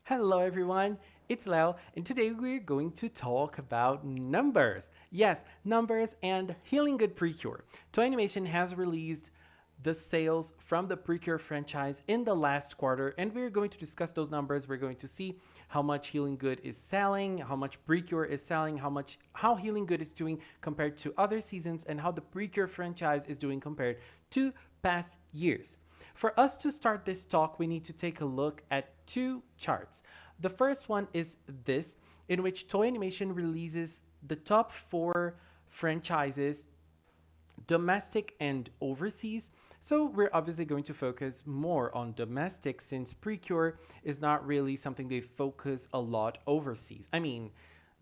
Hello, everyone. It's Leo, and today we're going to talk about numbers. Yes, numbers and Healing Good PreCure. Toy Animation has released the sales from the PreCure franchise in the last quarter, and we're going to discuss those numbers. We're going to see how much Healing Good is selling, how much PreCure is selling, how Healing Good is doing compared to other seasons, and how the PreCure franchise is doing compared to past years. For us to start this talk, we need to take a look at two charts. The first one is this, in which Toy Animation releases the top four franchises, domestic and overseas. So we're obviously going to focus more on domestic since Precure is not really something they focus a lot overseas. I mean,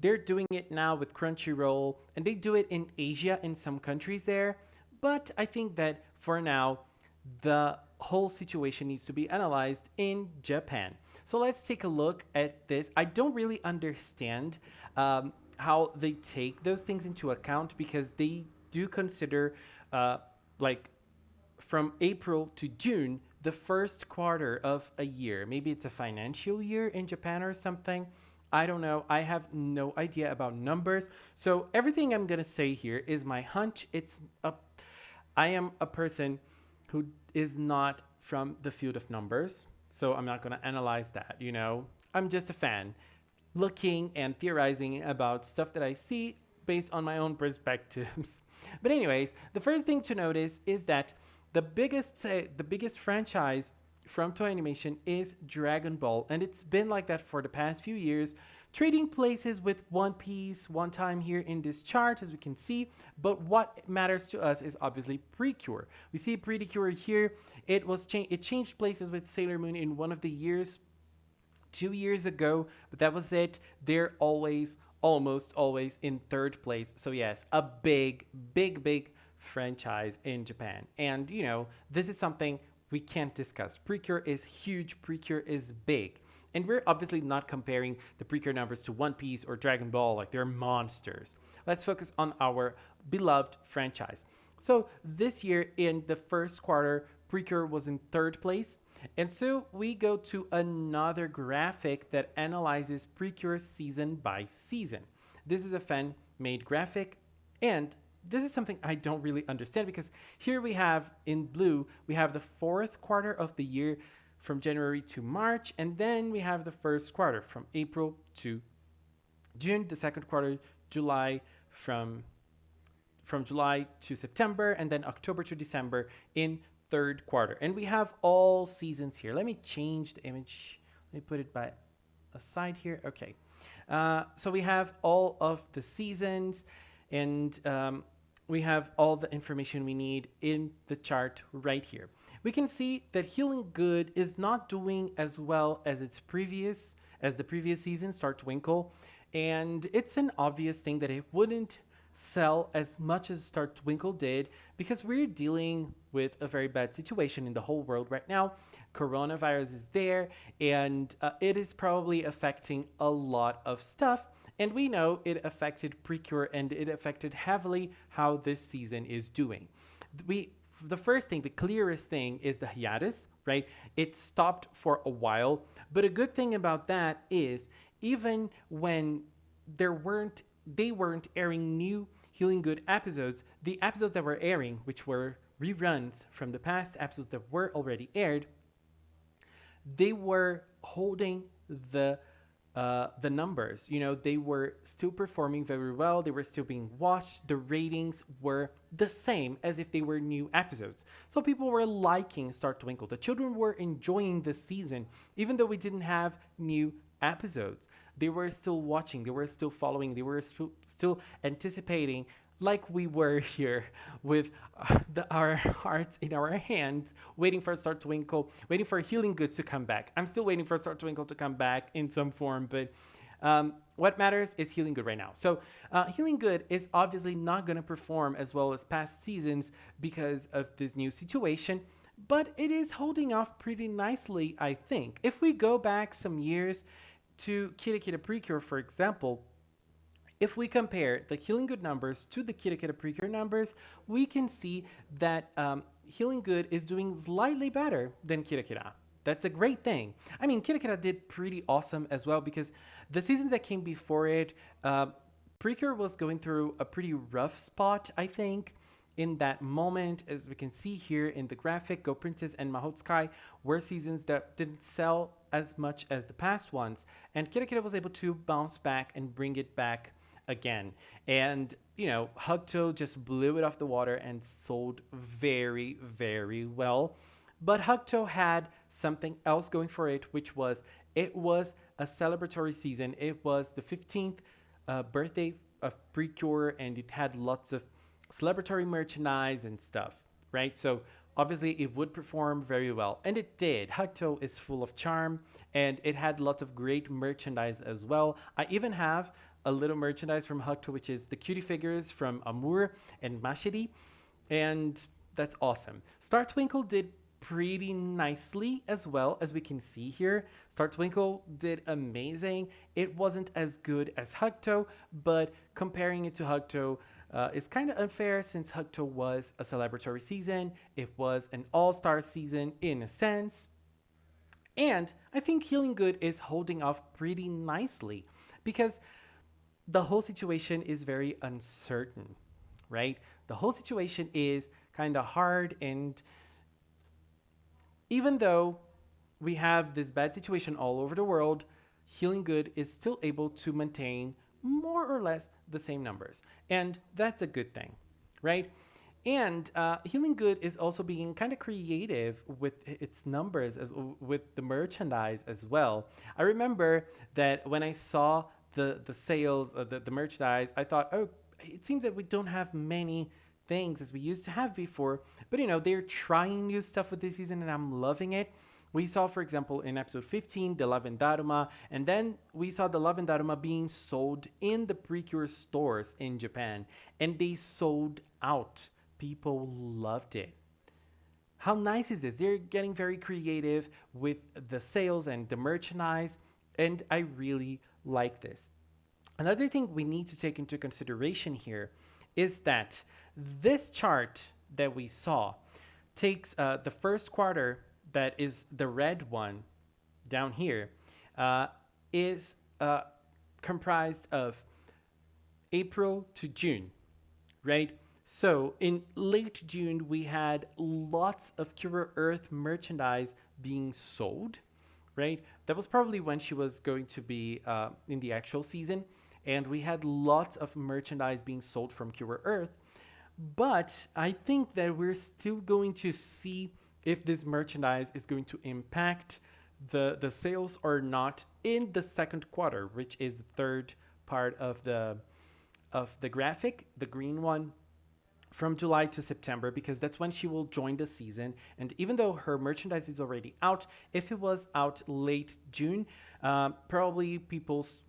they're doing it now with Crunchyroll and they do it in Asia in some countries there, but I think that for now the whole situation needs to be analyzed in Japan. So let's take a look at this. I don't really understand how they take those things into account because they do consider uh, like from April to June the first quarter of a year. Maybe it's a financial year in Japan or something. I don't know. I have no idea about numbers. So everything I'm going to say here is my hunch. I am a person who is not from the field of numbers. So I'm not going to analyze that. I'm just a fan looking and theorizing about stuff that I see based on my own perspectives. But anyways, the first thing to notice is that the biggest franchise from Toy Animation is Dragon Ball, and it's been like that for the past few years, trading places with One Piece one time here in this chart, as we can see. But what matters to us is obviously Precure. We see Precure here. It changed places with Sailor Moon in one of the years 2 years ago, but that was it. They're always, almost always in third place. So, yes, a big, big, big franchise in Japan. And, this is something we can't discuss. Precure is huge, Precure is big. And we're obviously not comparing the Precure numbers to One Piece or Dragon Ball, like they're monsters. Let's focus on our beloved franchise. So, this year in the first quarter, Precure was in third place. And so we go to another graphic that analyzes Precure season by season. This is a fan made graphic, and this is something I don't really understand because here we have in blue, we have the fourth quarter of the year from January to March, and then we have the first quarter from April to June, the second quarter, July from July to September, and then October to December in third quarter. And we have all seasons here. Let me change the image. Let me put it by a side here. Okay. So we have all of the seasons, and we have all the information we need in the chart right here. We can see that Healing Good is not doing as well as the previous season, Start Twinkle, and it's an obvious thing that it wouldn't sell as much as Start Twinkle did because we're dealing with a very bad situation in the whole world right now. Coronavirus is there, and it is probably affecting a lot of stuff. And we know it affected Precure and it affected heavily how this season is doing. We the first thing, the clearest thing is the hiatus, right? It stopped for a while, but a good thing about that is even when they weren't airing new Healing Good episodes, the episodes that were airing, which were reruns from the past episodes that were already aired, they were holding the numbers. They were still performing very well. They were still being watched. The ratings were the same as if they were new episodes. So people were liking Start Twinkle. The children were enjoying the season, even though we didn't have new episodes. They were still watching. They were still following. They were still anticipating, like we were here with our hearts in our hands, waiting for Start Twinkle, waiting for Healing Goods to come back. I'm still waiting for Start Twinkle to come back in some form, but what matters is Healing Good right now. So Healing Good is obviously not going to perform as well as past seasons because of this new situation, but it is holding off pretty nicely, I think. If we go back some years to Kira Kira Precure, for example, if we compare the Healing Good numbers to the Kira Kira Precure numbers, we can see that Healing Good is doing slightly better than Kira Kira. That's a great thing. I mean, Kirakira did pretty awesome as well because the seasons that came before it, Precure was going through a pretty rough spot, I think. In that moment, as we can see here in the graphic, Go Princess and Mahotsukai were seasons that didn't sell as much as the past ones, and Kirakira was able to bounce back and bring it back again. And Hugto just blew it off the water and sold very, very well. But Hugto had something else going for it, which was it was a celebratory season. It was the 15th birthday of Precure, and it had lots of celebratory merchandise and stuff, right? So obviously it would perform very well, and it did. Hugto is full of charm, and it had lots of great merchandise as well. I even have a little merchandise from Hugto, which is the cutie figures from Amour and Mashiri, and that's awesome. Star Twinkle did pretty nicely as well, as we can see here. Star Twinkle did amazing. It wasn't as good as Hugto, but comparing it to Hugto is kind of unfair since Hugto was a celebratory season. It was an all-star season in a sense. And I think Healing Good is holding off pretty nicely because the whole situation is very uncertain, right? The whole situation is kind of hard, and even though we have this bad situation all over the world, Healing Good is still able to maintain more or less the same numbers. And that's a good thing, right? And Healing Good is also being kind of creative with its numbers, with the merchandise as well. I remember that when I saw the sales, the merchandise, I thought, oh, it seems that we don't have many things as we used to have before. But they're trying new stuff with this season, and I'm loving it. We saw, for example, in episode 15, the Love and Daruma, and then we saw the Love and Daruma being sold in the Precure stores in Japan, and they sold out. People loved it. How nice is this? They're getting very creative with the sales and the merchandise, and I really like this. Another thing we need to take into consideration here is that this chart that we saw takes the first quarter, that is the red one down here, is comprised of April to June, right? So in late June, we had lots of Cure Earth merchandise being sold, right? That was probably when she was going to be in the actual season. And we had lots of merchandise being sold from Cure Earth. But I think that we're still going to see if this merchandise is going to impact the sales or not in the second quarter, which is the third part of the graphic, the green one, from July to September, because that's when she will join the season. And even though her merchandise is already out, if it was out late June, probably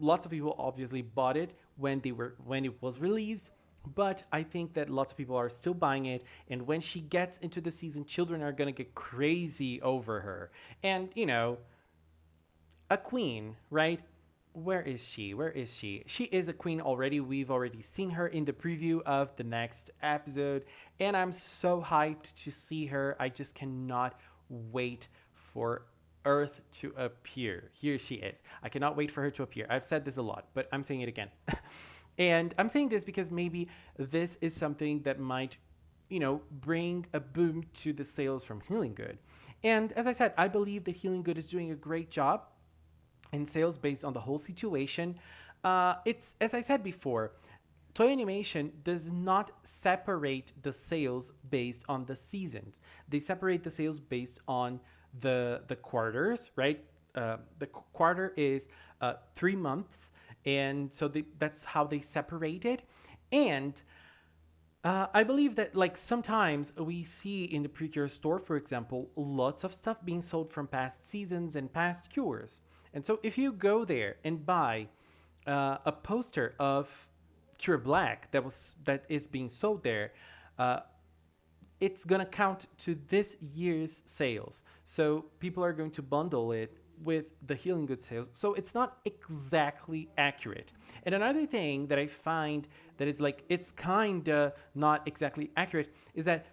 lots of people obviously bought it when it was released. But I think that lots of people are still buying it, and when she gets into the season, children are gonna get crazy over her. And a queen, right? Where is she? Where is she? She is a queen already. We've already seen her in the preview of the next episode, and I'm so hyped to see her. I just cannot wait for Earth to appear. Here she is. I cannot wait for her to appear. I've said this a lot, but I'm saying it again. And I'm saying this because maybe this is something that might, bring a boom to the sales from Healing Good. And as I said, I believe that Healing Good is doing a great job in sales based on the whole situation. It's, as I said before, Toei Animation does not separate the sales based on the seasons. They separate the sales based on the quarters, right? The quarter is 3 months, and so that's how they separate it. And I believe that sometimes we see in the Precure store, for example, lots of stuff being sold from past seasons and past cures. And so if you go there and buy a poster of Cure Black that is being sold there, it's gonna count to this year's sales. So people are going to bundle it with the Healing Good sales. So it's not exactly accurate. And another thing that I find that is it's kinda not exactly accurate is that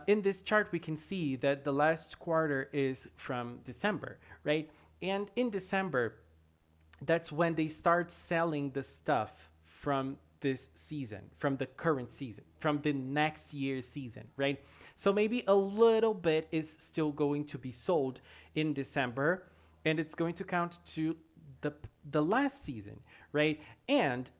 in this chart, we can see that the last quarter is from December, right? And in December, that's when they start selling the stuff from this season, from the current season, from the next year's season, right? So maybe a little bit is still going to be sold in December, and it's going to count to the last season, right? And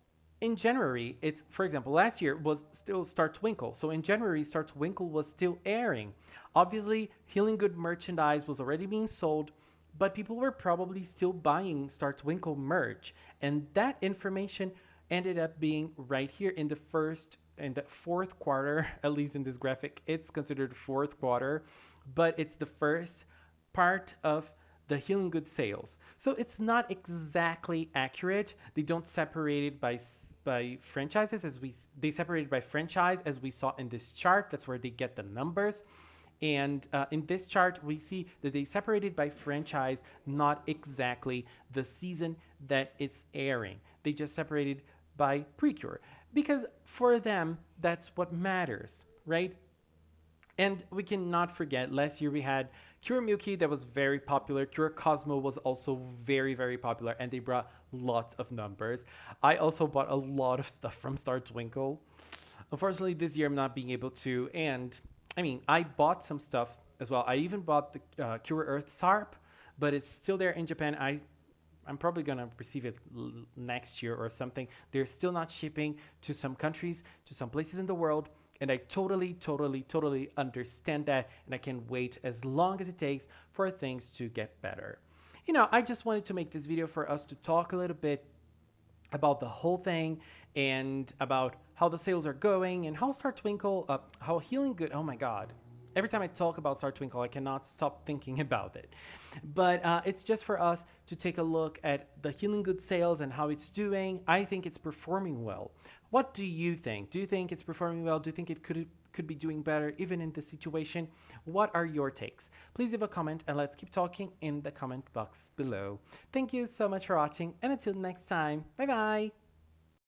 in January, it's, for example, last year was still Star Twinkle. So in January, Star Twinkle was still airing. Obviously, Healing Good merchandise was already being sold, but people were probably still buying Star Twinkle merch. And that information ended up being right here in the fourth quarter, at least in this graphic. It's considered fourth quarter, but it's the first part of the Healing Good sales. So it's not exactly accurate. They don't separate it by franchises they separate it by franchise as we saw in this chart. That's where they get the numbers. And in this chart, we see that they separated by franchise, not exactly the season that it's airing. They just separated by PreCure because for them, that's what matters, right? And we cannot forget, last year we had Cure Milky that was very popular. Cure Cosmo was also very, very popular, and they brought lots of numbers. I also bought a lot of stuff from Star Twinkle. Unfortunately, this year I'm not being able to. And I mean, I bought some stuff as well. I even bought the Cure Earth SARP, but it's still there in Japan. I'm probably going to receive it next year or something. They're still not shipping to some countries, to some places in the world. And I totally understand that. And I can wait as long as it takes for things to get better. You know, I just wanted to make this video for us to talk a little bit about the whole thing and about how the sales are going and how Star Twinkle, how Healing Good, oh my God. Every time I talk about Star Twinkle, I cannot stop thinking about it. But it's just for us to take a look at the Healing Good sales and how it's doing. I think it's performing well. What do you think? Do you think it's performing well? Do you think it could be doing better even in this situation? What are your takes? Please leave a comment and let's keep talking in the comment box below. Thank you so much for watching, and until next time, bye bye.